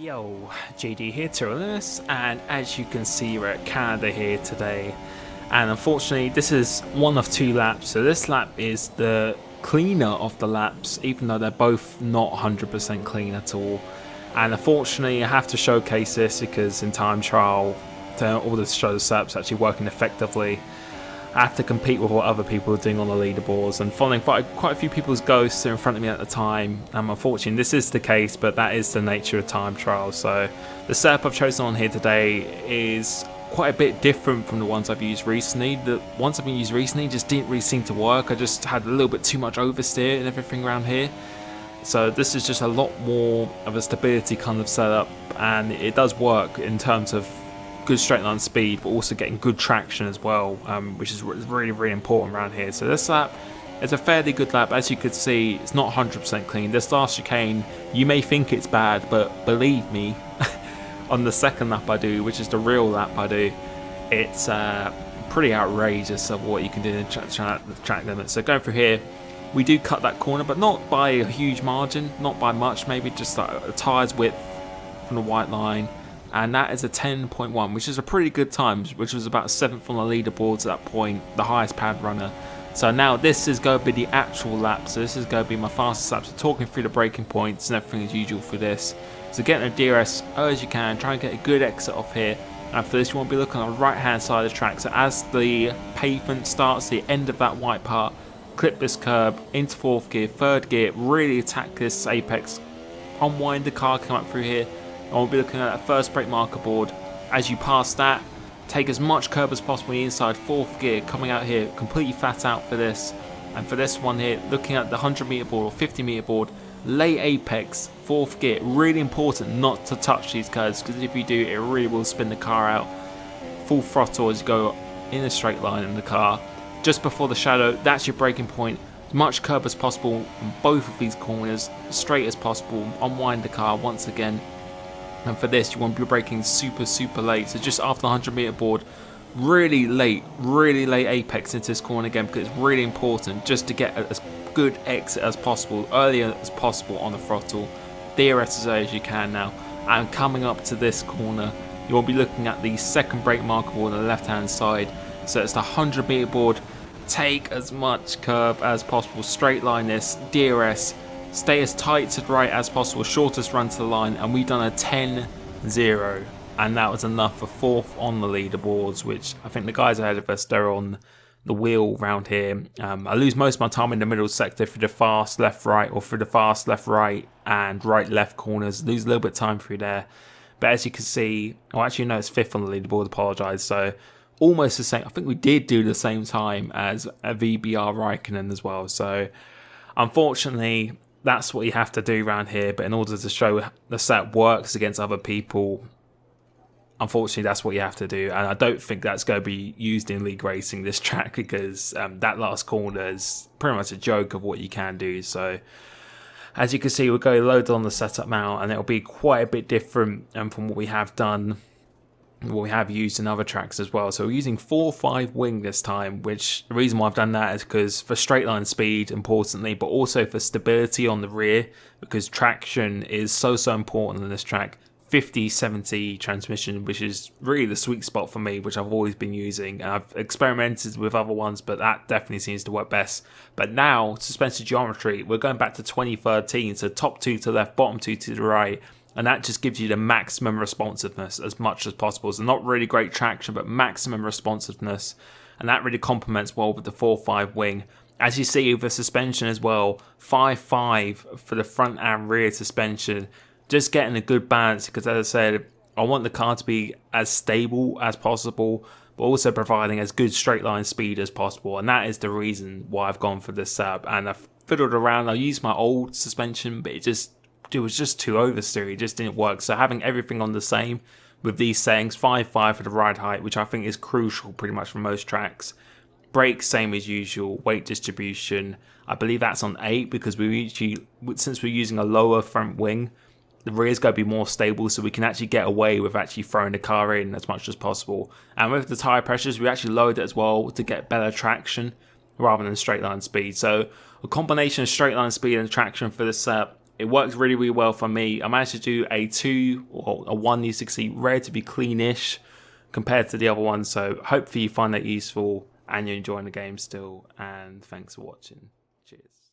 Yo, JD here to this, and as you can see we're at Canada here today, and unfortunately this is one of two laps. So this lap is the cleaner of the laps, even though they're both not 100% clean at all. And unfortunately I have to showcase this because in time trial, to order to show the setups actually working effectively, I have to compete with what other people are doing on the leaderboards, and following quite a few people's ghosts in front of me at the time. Unfortunately, this is the case, but that is the nature of time trials. So the setup I've chosen on here today is quite a bit different from the ones I've used recently. The ones I've been used recently just didn't really seem to work. I just had a little bit too much oversteer and everything around here. So this is just a lot more of a stability kind of setup, and it does work in terms of good straight line speed, but also getting good traction as well, which is really important around here. So this lap is a fairly good lap. As you could see, it's not 100% clean. This last chicane, you may think it's bad, but believe me, on the second lap I do, which is the real lap I do, it's pretty outrageous of what you can do in the track limit. So going through here, we do cut that corner, but not by a huge margin, not by much, maybe just a tyre's width from the white line. And that is a 10.1, which is a pretty good time, which was about 7th on the leaderboards at that point, the highest pad runner. So now this is going to be the actual lap, so this is going to be my fastest lap. So talking through the braking points and everything as usual for this. So getting a DRS early as you can, try and get a good exit off here. And for this you want to be looking on the right hand side of the track. So as the pavement starts, the end of that white part, clip this curb into 4th gear, 3rd gear, really attack this apex, unwind the car, come up through here. I will be looking at that first brake marker board. As you pass that, take as much curb as possible inside 4th gear, coming out here completely flat out for this. And for this one here, looking at the 100 meter board or 50 meter board, late apex, 4th gear. Really important not to touch these curves, because if you do, it really will spin the car out. Full throttle as you go in a straight line in the car. Just before the shadow, that's your braking point. As much curb as possible on both of these corners, straight as possible. Unwind the car once again. And for this, you want to be braking super late. So just after the 100 meter board, really late apex into this corner again, because it's really important just to get as good exit as possible, earlier as possible on the throttle. DRS as early as you can now. And coming up to this corner, you will be looking at the second brake marker board on the left hand side. So it's the 100 meter board. Take as much curb as possible, straight line this, DRS. Stay as tight to the right as possible, shortest run to the line, and we've done a 10-0, and that was enough for 4th on the leaderboards, which I think the guys ahead of us, they're on the wheel round here. I lose most of my time in the middle sector through the fast left-right, or through the fast left-right and right-left corners. Lose a little bit of time through there, but as you can see, actually no, it's 5th on the leaderboard, apologise, so almost the same. I think we did do the same time as a VBR Raikkonen as well, so unfortunately that's what you have to do around here. But in order to show the setup works against other people, unfortunately that's what you have to do. And I don't think that's going to be used in league racing, this track, because that last corner is pretty much a joke of what you can do. So as you can see, we'll go loaded on the setup now, and it'll be quite a bit different from what we have done, what we have used in other tracks as well. So we're using 4.5 wing this time, which the reason why I've done that is because for straight line speed, importantly, but also for stability on the rear, because traction is so important in this track. 50-70 transmission, which is really the sweet spot for me, which I've always been using. I've experimented with other ones, but that definitely seems to work best. But now, suspension geometry, we're going back to 2013, so top 2 to the left, bottom 2 to the right. And that just gives you the maximum responsiveness as much as possible. So not really great traction, but maximum responsiveness. And that really complements well with the 4.5 wing. As you see with the suspension as well, 5.5 for the front and rear suspension. Just getting a good balance, because as I said, I want the car to be as stable as possible, but also providing as good straight line speed as possible. And that is the reason why I've gone for this setup. And I've fiddled around. I used my old suspension, but it was just too oversteer. It just didn't work. So having everything on the same with these settings, 5.5 for the ride height, which I think is crucial pretty much for most tracks. Brakes, same as usual. Weight distribution, I believe that's on 8, because since we're using a lower front wing, the rear's going to be more stable, so we can actually get away with actually throwing the car in as much as possible. And with the tyre pressures, we actually lowered it as well to get better traction rather than straight line speed. So a combination of straight line speed and traction for this setup, it works really, really well for me. I managed to do a 2 or a 1 U60 relatively cleanish compared to the other one. So hopefully you find that useful and you're enjoying the game still. And thanks for watching. Cheers.